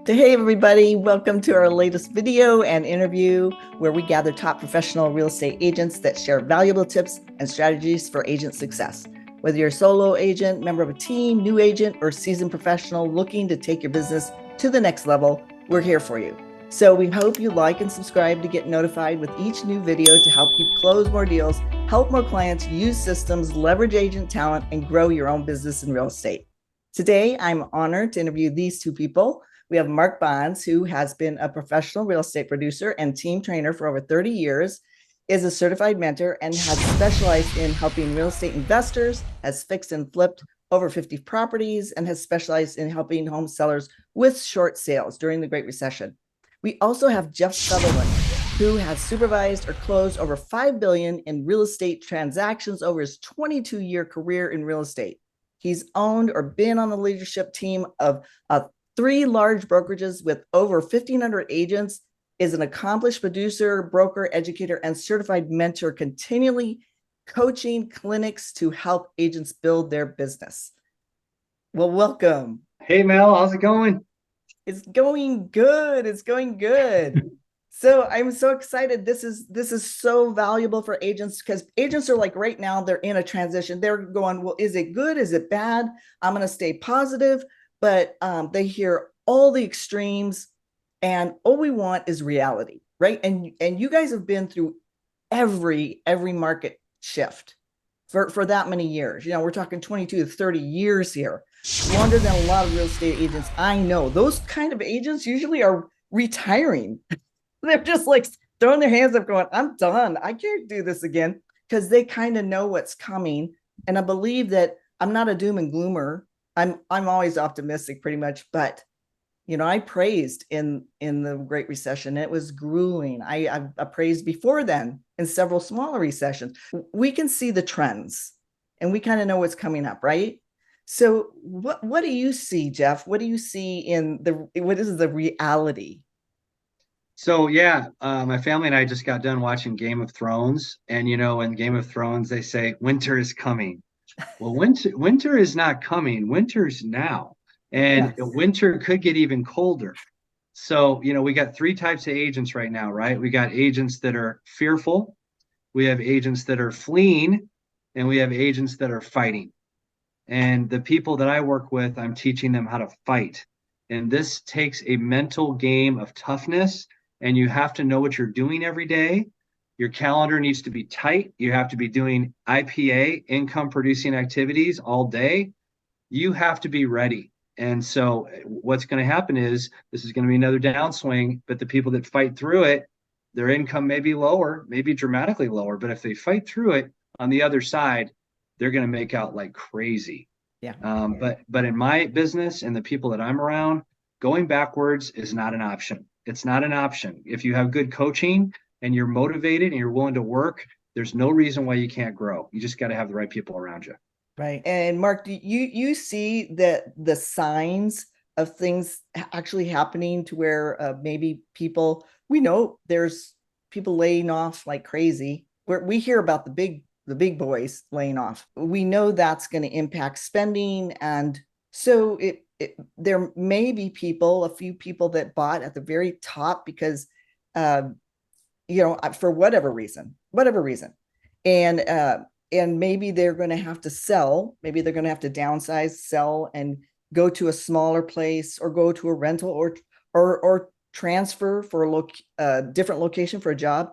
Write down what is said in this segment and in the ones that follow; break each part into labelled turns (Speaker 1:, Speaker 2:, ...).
Speaker 1: Hey everybody, welcome to our latest video and interview where we gather top professional real estate agents that share valuable tips and strategies for agent success. Whether you're a solo agent, member of a team, new agent, or seasoned professional looking to take your business to the next level, we're here for you. So we hope you like and subscribe to get notified with each new video to help you close more deals, help more clients, use systems, leverage agent talent, and grow your own business in real estate. Today, I'm honored to interview these two people. We have Mark Bonds, who has been a professional real estate producer and team trainer for over 30 years, is a certified mentor, and has specialized in helping real estate investors, has fixed and flipped over 50 properties, and has specialized in helping home sellers with short sales during the Great Recession. We also have Jeff Sutherland, who has supervised or closed over $5 billion in real estate transactions over his 22-year career in real estate. He's owned or been on the leadership team of 3 large brokerages with over 1,500 agents, is an accomplished producer, broker, educator, and certified mentor, continually coaching clinics to help agents build their business. Well, welcome.
Speaker 2: Hey, Mel, how's it going?
Speaker 1: It's going good. It's going good. So I'm so excited. This is so valuable for agents because agents are like right now, they're in a transition. They're going, well, is it good? Is it bad? I'm going to stay positive. But they hear all the extremes, and all we want is reality, right? And you guys have been through every market shift for that many years. You know, we're talking 22 to 30 years here, longer than a lot of real estate agents I know. Those kind of agents usually are retiring. They're just like throwing their hands up, going, "I'm done. I can't do this again," because they kind of know what's coming. And I believe that I'm not a doom and gloomer. I'm always optimistic pretty much, but you know, I praised in the Great Recession. It was grueling. I praised before then in several smaller recessions. We can see the trends and we kind of know what's coming up, right? So what do you see, Jeff? What do you see what is the reality?
Speaker 2: So yeah, my family and I just got done watching Game of Thrones, and you know, in Game of Thrones, they say winter is coming. Well, winter is not coming. Winter's now, and
Speaker 1: Yes.
Speaker 2: winter could get even colder. So, you know, we got 3 types of agents right now, right? We got agents that are fearful, we have agents that are fleeing, and we have agents that are fighting. And the people that I work with, I'm teaching them how to fight. And this takes a mental game of toughness, and you have to know what you're doing every day. Your calendar needs to be tight. You have to be doing IPA, income producing activities, all day. You have to be ready. And so, what's going to happen is this is going to be another downswing, but the people that fight through it, their income may be lower, maybe dramatically lower. But if they fight through it on the other side, they're going to make out like crazy.
Speaker 1: Yeah.
Speaker 2: But in my business and the people that I'm around, going backwards is not an option. It's not an option. If you have good coaching and you're motivated and you're willing to work, there's no reason why you can't grow. You just got to have the right people around you.
Speaker 1: Right. And Mark, do you see that the signs of things actually happening to where maybe people, we know there's people laying off like crazy, where we hear about the big boys laying off. We know that's going to impact spending. And so there may be a few people that bought at the very top because, you know, for whatever reason, and maybe they're going to have to sell. Maybe they're going to have to downsize, sell, and go to a smaller place, or go to a rental, or transfer for a different location for a job.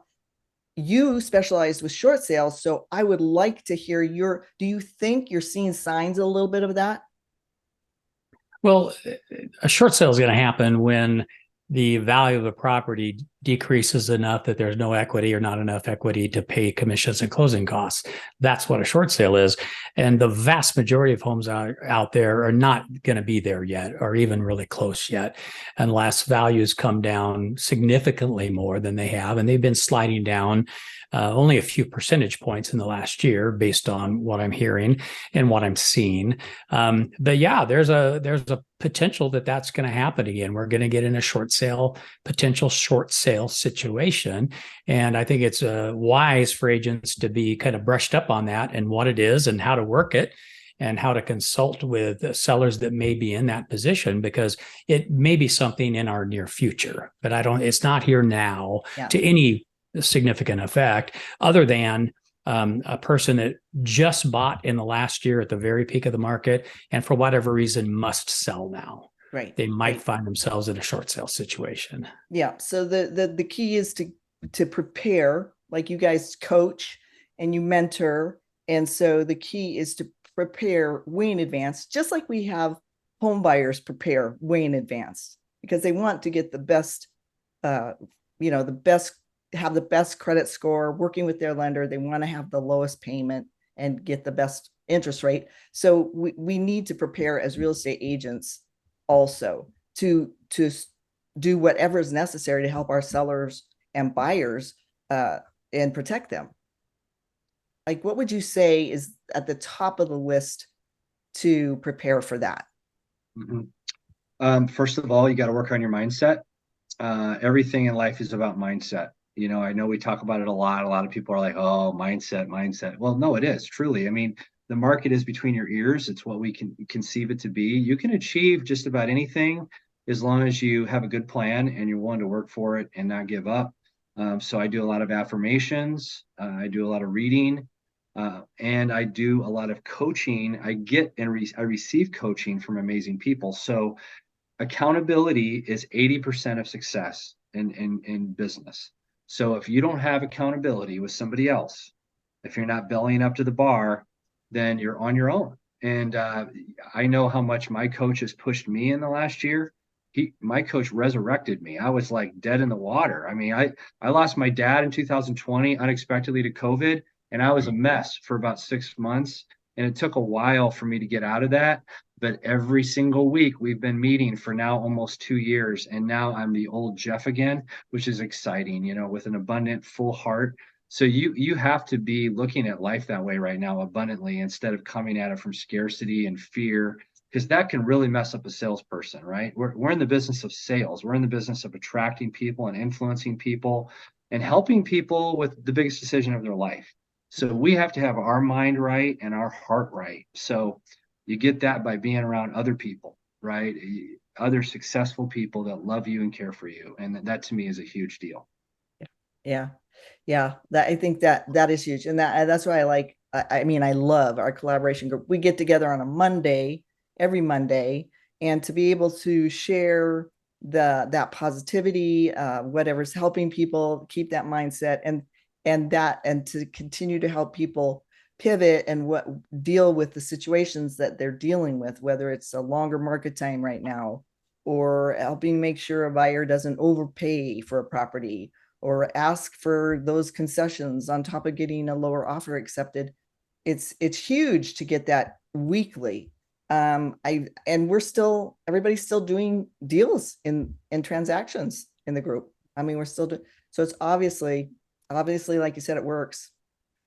Speaker 1: You specialize with short sales, so I would like to hear do you think you're seeing signs a little bit of that?
Speaker 3: Well, a short sale is going to happen when the value of the property decreases enough that there's no equity or not enough equity to pay commissions and closing costs. That's what a short sale is. And the vast majority of homes out there are not going to be there yet, or even really close yet, unless values come down significantly more than they have. And they've been sliding down only a few percentage points in the last year based on what I'm hearing and what I'm seeing. But yeah, there's a potential that that's going to happen again. We're going to get in a potential short sale situation. And I think it's wise for agents to be kind of brushed up on that and what it is and how to work it. and how to consult with sellers that may be in that position, because it may be something in our near future, but it's not here now to any significant effect, other than a person that just bought in the last year at the very peak of the market and for whatever reason must sell now.
Speaker 1: Right.
Speaker 3: They might find themselves in a short sale situation.
Speaker 1: Yeah. So the key is to prepare, like you guys coach and you mentor. And so the key is to prepare way in advance, just like we have home buyers prepare way in advance, because they want to get the best, have the best credit score, working with their lender. They want to have the lowest payment and get the best interest rate. So we need to prepare as real estate agents also to do whatever is necessary to help our sellers and buyers and protect them. Like, what would you say is at the top of the list to prepare for that?
Speaker 2: Mm-hmm. First of all, you got to work on your mindset. Everything in life is about mindset. I know we talk about it a lot. A lot of people are like, oh, mindset. Well, no, it is truly. I mean, the market is between your ears. It's what we can conceive it to be. You can achieve just about anything as long as you have a good plan and you're willing to work for it and not give up. So I do a lot of affirmations. I do a lot of reading. And I do a lot of coaching. I receive coaching from amazing people. So accountability is 80% of success in business. So if you don't have accountability with somebody else, if you're not bellying up to the bar, then you're on your own. And I know how much my coach has pushed me in the last year. My coach resurrected me. I was like dead in the water. I mean, I lost my dad in 2020 unexpectedly to COVID, and I was a mess for about 6 months. And it took a while for me to get out of that. But every single week we've been meeting for now almost 2 years. And now I'm the old Jeff again, which is exciting, with an abundant, full heart. So you have to be looking at life that way right now, abundantly, instead of coming at it from scarcity and fear, because that can really mess up a salesperson, right? We're in the business of sales. We're in the business of attracting people and influencing people and helping people with the biggest decision of their life. So we have to have our mind right and our heart right. So you get that by being around other people, right? Other successful people that love you and care for you. And that to me is a huge deal.
Speaker 1: Yeah. I think that is huge. And that's why I love our collaboration group. We get together on a Monday, every Monday, and to be able to share that positivity, whatever's helping people keep that mindset and to continue to help people pivot and deal with the situations that they're dealing with, whether it's a longer market time right now, or helping make sure a buyer doesn't overpay for a property or ask for those concessions on top of getting a lower offer accepted. It's huge to get that weekly. Everybody's still doing deals in transactions in the group. I mean, we're still so it's obviously, like you said, it works.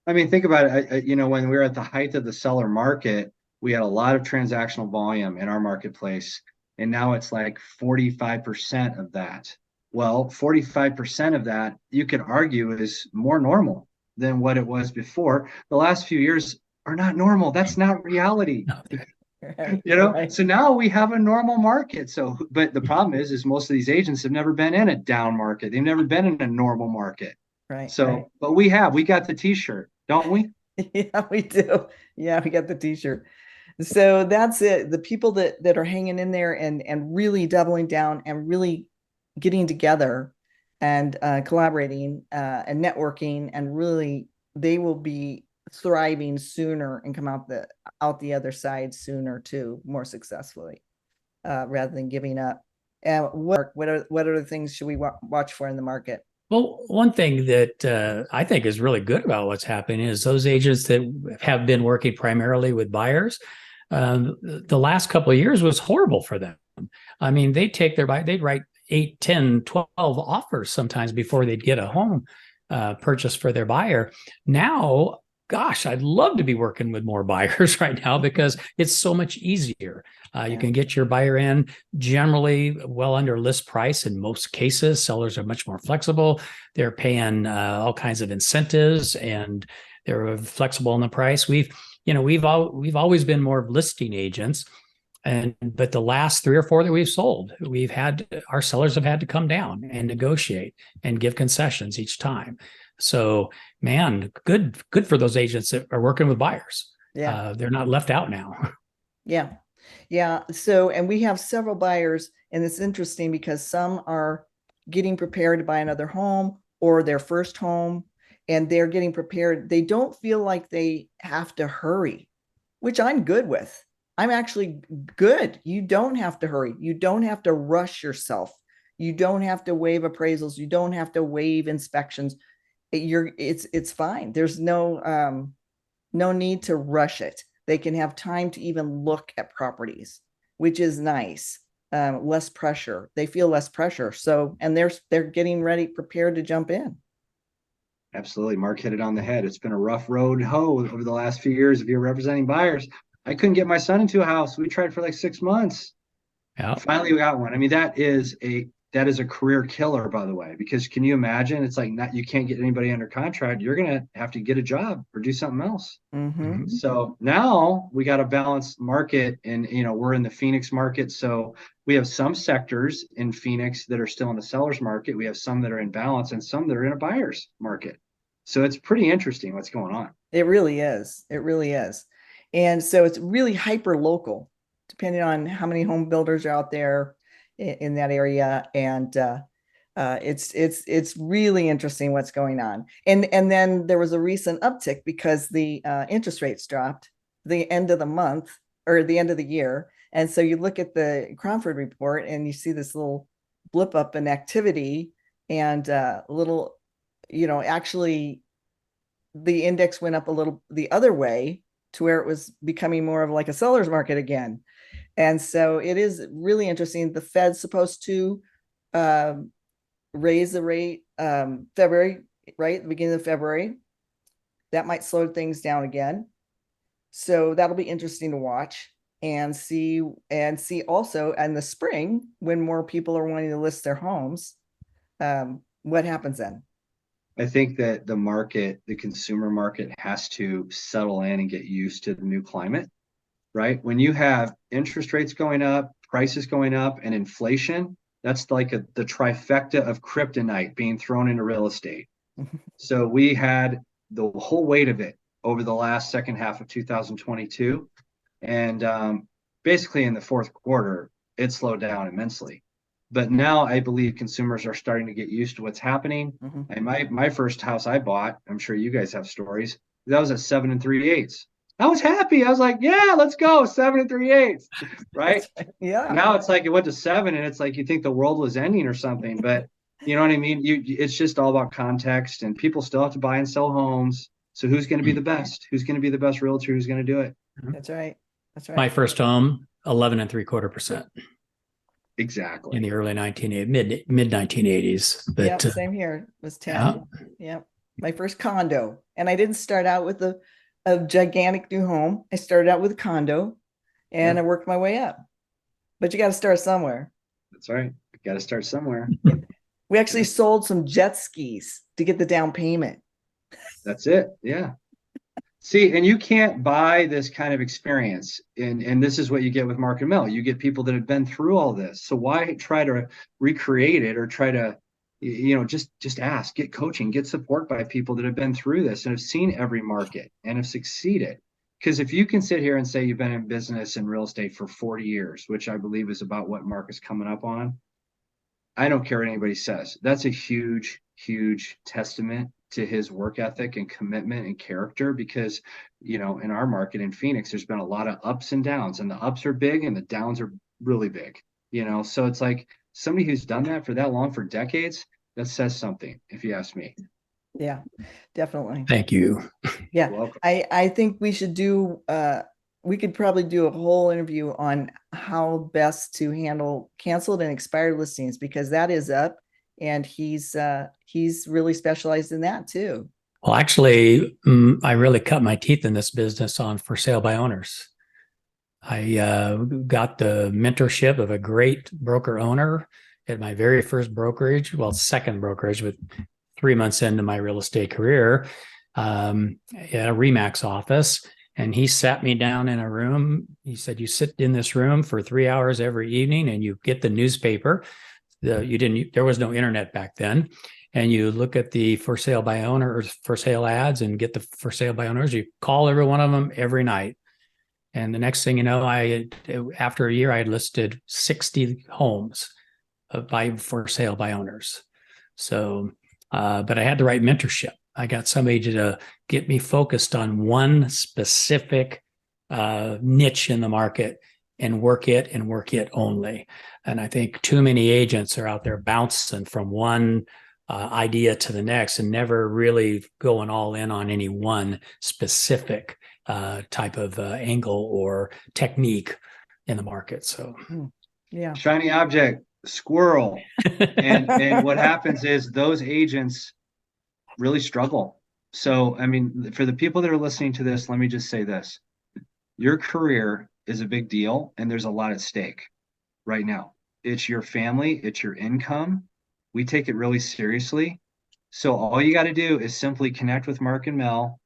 Speaker 2: I mean, think about it. When we were at the height of the seller market, we had a lot of transactional volume in our marketplace, and now it's like 45% of that. Well, 45% of that, you could argue, is more normal than what it was before. The last few years are not normal. That's not reality. Right. So now we have a normal market. So, but the problem is most of these agents have never been in a down market. They've never been in a normal market.
Speaker 1: Right.
Speaker 2: So,
Speaker 1: right.
Speaker 2: But we got the t-shirt, don't we?
Speaker 1: Yeah, we do. Yeah, we got the t-shirt. So that's it. The people that are hanging in there and really doubling down and really getting together and collaborating and networking, and really they will be thriving sooner and come out the other side sooner too, more successfully, rather than giving up. And what are the things should we watch for in the market?
Speaker 3: Well, one thing that I think is really good about what's happening is those agents that have been working primarily with buyers. The last couple of years was horrible for them. I mean, they'd write 8, 10, 12 offers sometimes before they'd get a home purchase for their buyer. Now, gosh, I'd love to be working with more buyers right now because it's so much easier. You can get your buyer in generally well under list price in most cases. Sellers are much more flexible. They're paying all kinds of incentives and they're flexible in the price. we've always been more of listing agents, but the last 3 or 4 that we've sold, our sellers have had to come down and negotiate and give concessions each time. So, man, good for those agents that are working with buyers.
Speaker 1: Yeah.
Speaker 3: They're not left out now.
Speaker 1: Yeah. Yeah. So, and we have several buyers, and it's interesting because some are getting prepared to buy another home or their first home, and they're getting prepared. They don't feel like they have to hurry, which I'm good with. I'm actually good. You don't have to hurry. You don't have to rush yourself. You don't have to waive appraisals. You don't have to waive inspections. It's fine. There's no need to rush it. They can have time to even look at properties, which is nice. Less pressure. They feel less pressure. So, and they're getting ready, prepared to jump in.
Speaker 2: Absolutely. Mark hit it on the head. It's been a rough road over the last few years. If you're representing buyers, I couldn't get my son into a house. We tried for like 6 months.
Speaker 3: Yeah.
Speaker 2: Finally, we got one. I mean, that is a career killer, by the way, because can you imagine? It's like you can't get anybody under contract. You're going to have to get a job or do something else.
Speaker 1: Mm-hmm.
Speaker 2: So now we got a balanced market, and we're in the Phoenix market. So we have some sectors in Phoenix that are still in the seller's market. We have some that are in balance and some that are in a buyer's market. So it's pretty interesting what's going on.
Speaker 1: It really is. It really is. And so it's really hyper local, depending on how many home builders are out there in that area. And it's really interesting what's going on. And then there was a recent uptick because the interest rates dropped the end of the month or the end of the year. And so you look at the Cromford report and you see this little blip up in activity and actually the index went up a little the other way to where it was becoming more of like a seller's market again. And so it is really interesting. The Fed's supposed to raise the rate February, right? The beginning of February. That might slow things down again. So that'll be interesting to watch and see also in the spring when more people are wanting to list their homes, what happens then.
Speaker 2: I think that the consumer market has to settle in and get used to the new climate, right? When you have interest rates going up, prices going up, and inflation, that's like the trifecta of kryptonite being thrown into real estate. So we had the whole weight of it over the last second half of 2022. And basically in the fourth quarter, it slowed down immensely. But now I believe consumers are starting to get used to what's happening.
Speaker 1: Mm-hmm.
Speaker 2: And my first house I bought, I'm sure you guys have stories, that was at 7 3/8. I was happy. I was like, yeah, let's go 7 3/8, right?
Speaker 1: Yeah.
Speaker 2: Now it's like it went to 7, and it's like you think the world was ending or something. But you know what I mean? It's just all about context, and people still have to buy and sell homes. So who's going to be the best? Who's going to be the best realtor? Who's going to do it?
Speaker 1: That's right. That's right.
Speaker 3: My first home, 11.75%.
Speaker 2: Exactly.
Speaker 3: In the early mid 1980s. But
Speaker 1: yep, same here. It was 10.
Speaker 3: Yeah.
Speaker 1: Yep. My first condo. And I didn't start out with a gigantic new home. I started out with a condo and I worked my way up. But you got to start somewhere.
Speaker 2: That's right. You got to start somewhere.
Speaker 1: We actually sold some jet skis to get the down payment.
Speaker 2: That's it. Yeah. See, and you can't buy this kind of experience. And this is what you get with Mark and Mel. You get people that have been through all this. So why try to recreate it or try to, just ask, get coaching, get support by people that have been through this and have seen every market and have succeeded. Because if you can sit here and say you've been in business and real estate for 40 years, which I believe is about what Mark is coming up on, I don't care what anybody says. That's a huge, huge testament to his work ethic and commitment and character, because in our market in Phoenix, there's been a lot of ups and downs, and the ups are big and the downs are really big, so it's like somebody who's done that for that long, for decades, that says something, if you ask me.
Speaker 1: Yeah, definitely.
Speaker 3: Thank you.
Speaker 1: Yeah.
Speaker 2: You're welcome.
Speaker 1: I think we should we could probably do a whole interview on how best to handle canceled and expired listings, because that is up. And he's really specialized in that too.
Speaker 3: Well, actually, I really cut my teeth in this business on for sale by owners. I got the mentorship of a great broker owner at my very first brokerage, second brokerage, but 3 months into my real estate career, at a RE/MAX office. And he sat me down in a room. He said, you sit in this room for 3 hours every evening and you get the newspaper. There was no internet back then. And you look at the for sale by owner or for sale ads and get the for sale by owners. You call every one of them every night. And the next thing you know, after a year, I had listed 60 homes for sale by owners. So, but I had the right mentorship. I got somebody to get me focused on one specific niche in the market and work it only. And I think too many agents are out there bouncing from one idea to the next and never really going all in on any one specific type of angle or technique in the market. So,
Speaker 1: yeah,
Speaker 2: shiny object, squirrel. And what happens is those agents really struggle. So, I mean, for the people that are listening to this, let me just say this. Your career is a big deal, and there's a lot at stake right now. It's your family, it's your income. We take it really seriously. So all you got to do is simply connect with Mark and Mel.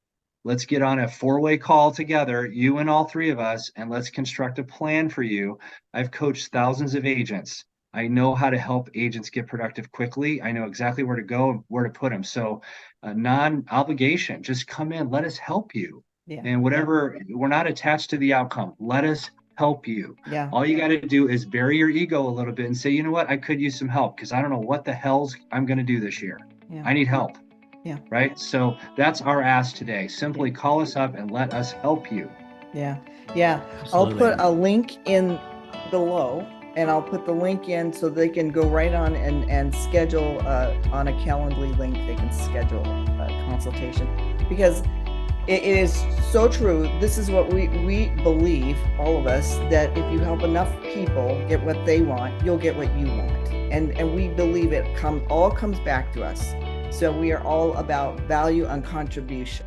Speaker 2: Let's get on a 4-way call together, you and all 3 of us, and let's construct a plan for you. I've coached thousands of agents. I know how to help agents get productive quickly. I know exactly where to go, where to put them. So non-obligation, just come in, let us help you.
Speaker 1: yeah,
Speaker 2: And whatever, we're not attached to the outcome. Let us help you.
Speaker 1: yeah.
Speaker 2: All you got to do is bury your ego a little bit and say, you know what, I could use some help because I don't know what the hell's I'm going to do this year.
Speaker 1: Yeah.
Speaker 2: I need help.
Speaker 1: Yeah.
Speaker 2: Right. So that's our ask today. Simply call us up and let us help you.
Speaker 1: Yeah. Yeah.
Speaker 3: Absolutely.
Speaker 1: I'll put a link in below, and I'll put the link in so they can go right on and schedule on a Calendly link. They can schedule a consultation, because it is so true. This is what we believe, all of us, that if you help enough people get what they want, you'll get what you want. And we believe it all comes back to us. So we are all about value and contribution.